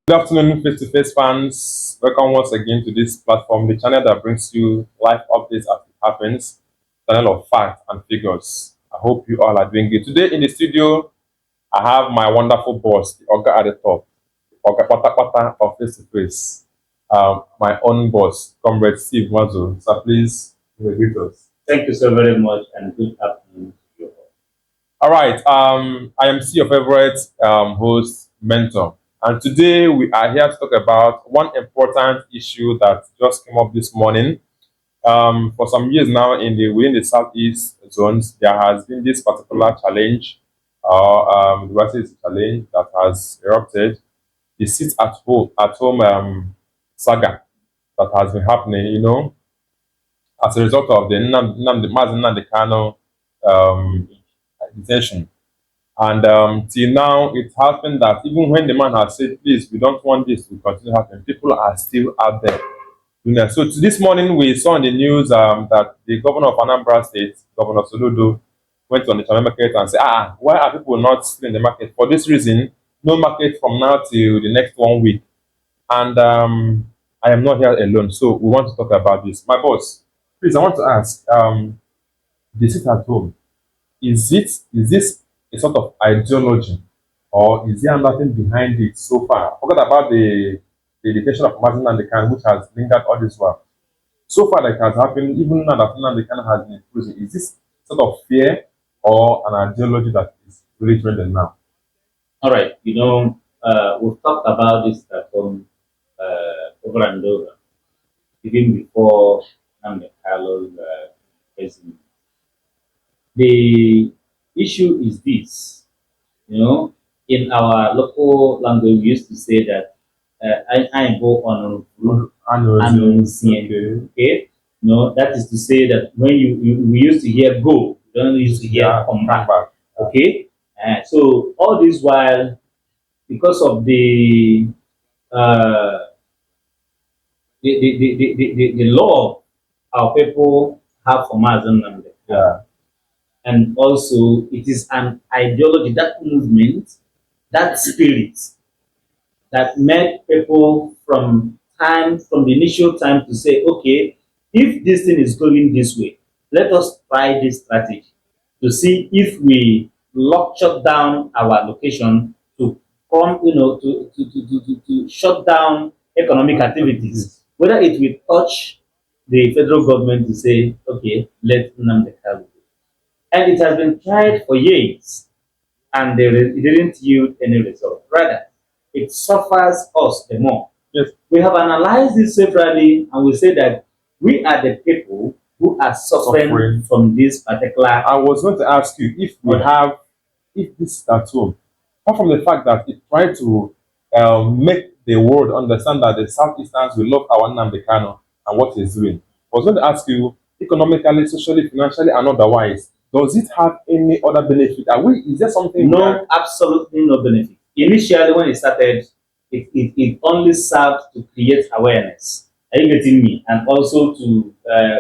Good afternoon, FaceToFace fans. Welcome once again to this platform, the channel that brings you live updates as it happens, channel of facts and figures. I hope you all are doing good. Today in the studio, I have my wonderful boss, the Oga at the top, Oga Pata Pata of FaceToFace, my own boss, Comrade Steve Mazo. So please greet us. Thank you so very much and good afternoon to you all. All right. I am your favorite host, Mentor. And today we are here to talk about one important issue that just came up this morning. For some years now, within the southeast zones, there has been this particular challenge, what is challenge that has erupted. The sit at home saga that has been happening. As a result of the Nnamdi Kano detention. And till now, it happened that even when the man has said, please, we don't want this to continue happening, people are still out there. So this morning, we saw in the news that the governor of Anambra State, Governor Soludo, went to Onitsha Main Market and said, why are people not still in the market? For this reason, no market from now till the next 1 week. And I am not here alone, so we want to talk about this. My boss, please, I want to ask, the sit at home, is this a sort of ideology, or is there nothing behind it so far? Forget about the detention of Martin and the can, which has lingered all this while. So far, that has happened, even now that the can has been in prison. Is this sort of fear or an ideology that is really trending now? All right, we've talked about this platform over and over, even before Nnamdi Kano's president. The issue is this, in our local language, we used to say that I go on okay. No, that is to say that when we used to hear go, we don't used to hear come back. Okay, so all this while, because of uh, the law our people have for Mazen and and also it is an ideology, that movement, that spirit that made people from the initial time to say, okay, if this thing is going this way, let us try this strategy to see if we shut down our location to come, to shut down economic activities, whether it will touch the federal government to say, okay, let Nnamdi Kanu go. And it has been tried for years, and it didn't yield any result. Rather, it suffers us the more. Yes. We have analyzed this severally, and we say that we are the people who are suffering from this particular. I was going to ask you if this is at home, apart from the fact that it tried to make the world understand that the Southeasterners will love our Nnamdi Kanu and what he's doing. I was going to ask you, economically, socially, financially, and otherwise, does it have any other benefit? Is there something? No, absolutely no benefit. Initially, when it started, it only served to create awareness. Are you getting me? And also to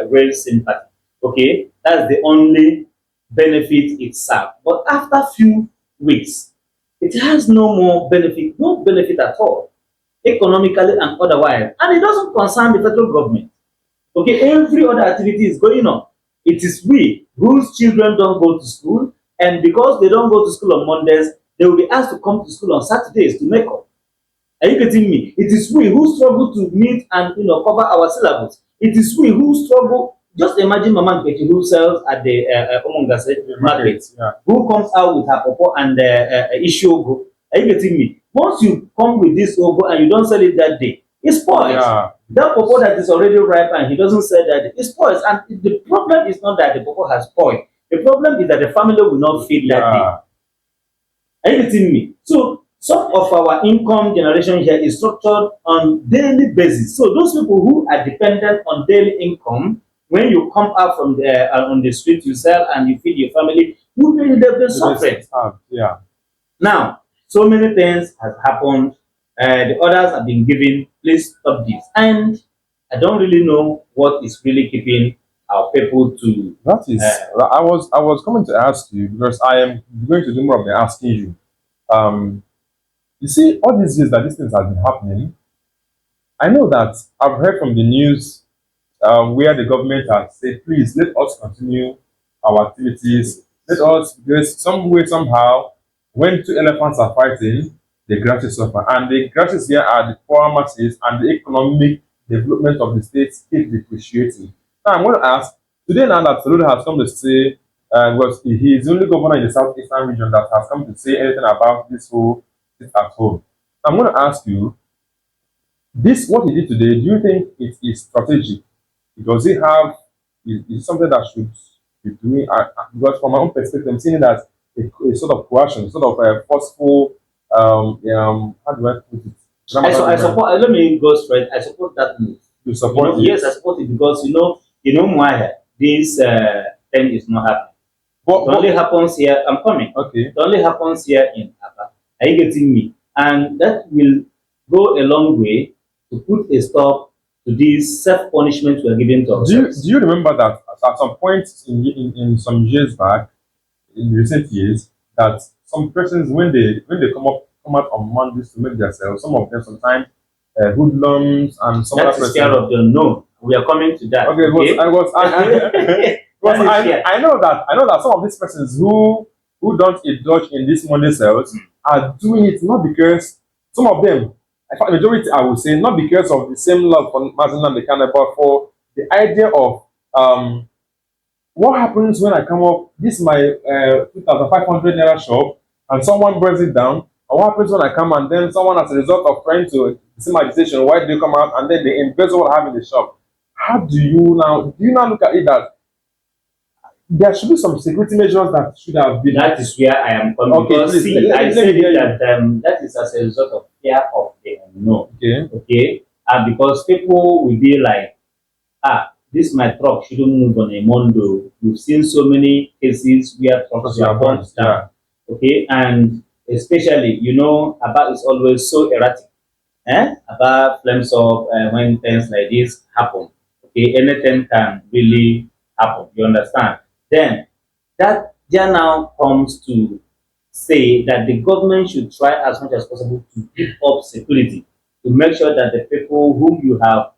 raise sympathy. Okay, that's the only benefit it served. But after few weeks, it has no more benefit, no benefit at all, economically and otherwise. And it doesn't concern the federal government. Okay, every other activity is going on. It is we whose children don't go to school, and because they don't go to school on Mondays, they will be asked to come to school on Saturdays to make up. Are you getting me? It is we who struggle to meet and cover our syllabus. It is we who struggle. Just imagine Mama Nkeki who sells at the Omongase market, who comes out with her popo and issue ogo. Are you getting me? Once you come with this ogo and you don't sell it that day, it spoils. Yeah. That popo that is already ripe and he doesn't sell that, it spoils. And the problem is not that the popo has spoiled. The problem is that the family will not feed that day. Are you getting me? So some of our income generation here is structured on daily basis. So those people who are dependent on daily income, when you come out from on the street, you sell and you feed your family, they've been suffering. Yeah. Now, so many things have happened. The orders have been given. Please stop this. And I don't really know what is really keeping our people to. That is. I was coming to ask you because I am going to do more of the asking you. You see, all these years that these things have been happening, I know that I've heard from the news where the government has said, please let us continue our activities. Let us, because some way, somehow, when two elephants are fighting, the grasses suffer. And the grasses here are the poor masses, and the economic development of the state keep depreciating. Now, I'm going to ask, today now that Soludo has come to say, was he is the only governor in the southeastern region that has come to say anything about this whole sit at home. I'm going to ask you, this what he did today, do you think it is strategic? Does it have is it something that should be doing? Because from my own perspective, I'm seeing that a sort of coercion, sort of a forceful, how do I put it? I support. Let me go straight. I support that move. You support it? Yes, I support it because Mwaya, this thing is not happening. It only happens here. I'm coming. Okay. It only happens here in Aba. Are you getting me? And that will go a long way to put a stop to this self-punishment we are giving to ourselves. Do you remember that at some point in some years back, in recent years, that some persons when they come out on Mondays to make themselves, some of them sometimes hoodlums and some that other is fear of the no. We are coming to that. Okay, I know that some of these persons who don't indulge in this Monday sales are doing it not because some of them, in fact, majority I would say, not because of the same love for Mazin the Kana, but for the idea of what happens when I come up, this is my 2,500 naira shop, and someone burns it down. And what happens when I come and then someone, as a result of trying to see my decision, why do they come out and then they invest what I have in the shop? How do you now look at it that there should be some security measures that should have been? That is where I am coming. Okay, because please, I said that that is as a result of fear of the unknown. Okay. Okay. And because people will be like, this my truck shouldn't move on a Monday. We've seen so many cases where trucks are burnt down. Okay, and especially, Aba is always so erratic. Aba flames up when things like this happen. Okay, anything can really happen. You understand? Then that there now comes to say that the government should try as much as possible to keep up security to make sure that the people whom you have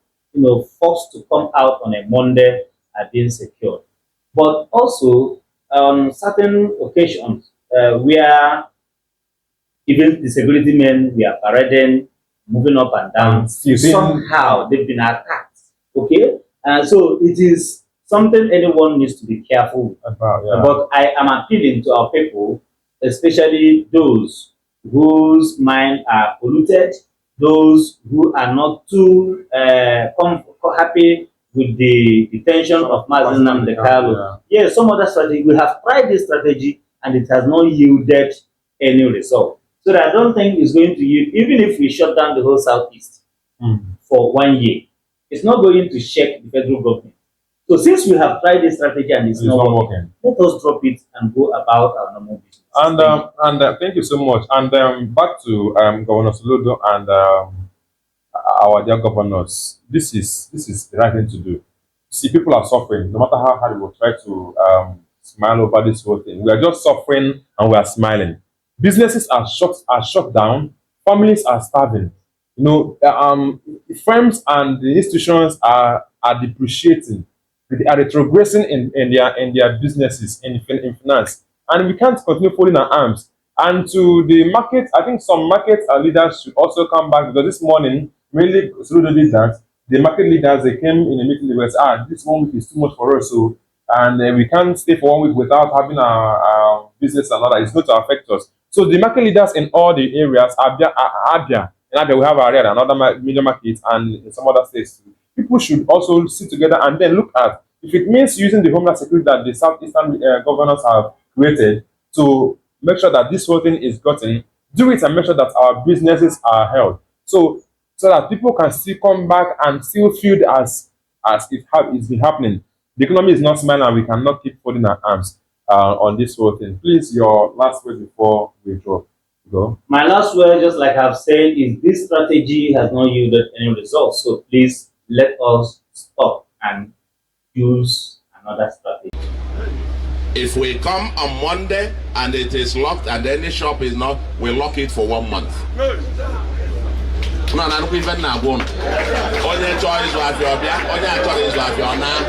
forced to come out on a Monday are being secured. But also on certain occasions where even the security men we are parading, moving up and down, somehow they've been attacked. Okay, and so it is something anyone needs to be careful about. Yeah. But I am appealing to our people, especially those whose minds are polluted, those who are not too happy with the detention of Mazen Namdekalo. Yeah. Some other strategy. We have tried this strategy and it has not yielded any result. So I don't think it's going to yield, even if we shut down the whole Southeast for 1 year, it's not going to shake the federal government. So since we have tried this strategy and it's not working, let us drop it and go about our normal business. And thank you so much. And back to Governor Soludo and our dear governors. This is the right thing to do. See, people are suffering. No matter how hard we will try to smile over this whole thing, we are just suffering and we are smiling. Businesses are shut down. Families are starving. Firms and the institutions are depreciating. They are retrogressing in their businesses in finance, and we can't continue folding our arms. And to the market, I think some market leaders should also come back, because this morning, mainly Soludo did that. The market leaders, they came in a meeting. They were this 1 week is too much for us, so and we can't stay for 1 week without having our business and all that. It's going to affect us. So the market leaders in all the areas, Abia, we have area, another major market, and in some other states too. People should also sit together and then look at if it means using the homeland security that the southeastern governors have created to make sure that this whole thing is gotten, do it and make sure that our businesses are held. So that people can still come back and still feel as it's been happening. The economy is not smiling and we cannot keep folding our arms on this whole thing. Please, your last word before we drop. Go. My last word, just like I've said, is this strategy has not yielded any results. So please let us stop and use another strategy. If we come on Monday and it is locked and any shop is not, we lock it for 1 month. No, no, even now, one. Only choice of your black, only choice of your now.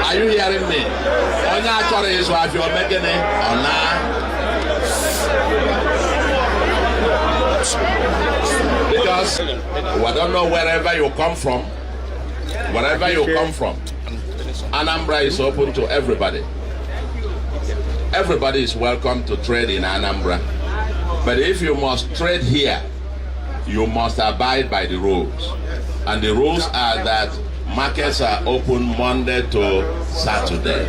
Are you hearing me? Only choice of your making it or now. Because I don't know wherever you come from, Anambra is open to everybody. Everybody is welcome to trade in Anambra. But if you must trade here, you must abide by the rules. And the rules are that markets are open Monday to Saturday.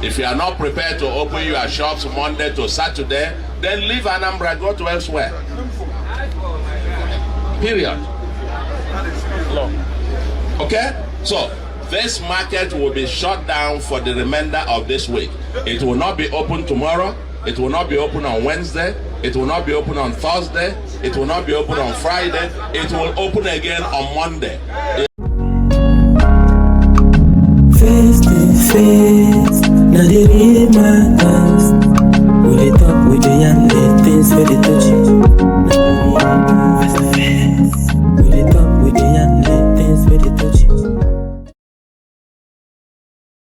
If you are not prepared to open your shops Monday to Saturday, then leave Anambra, go to elsewhere. Period. Okay? So, this market will be shut down for the remainder of this week. It will not be open tomorrow. It will not be open on Wednesday. It will not be open on Thursday. It will not be open on Friday. It will open again on Monday. Face to face, now they read my eyes. We talk with the young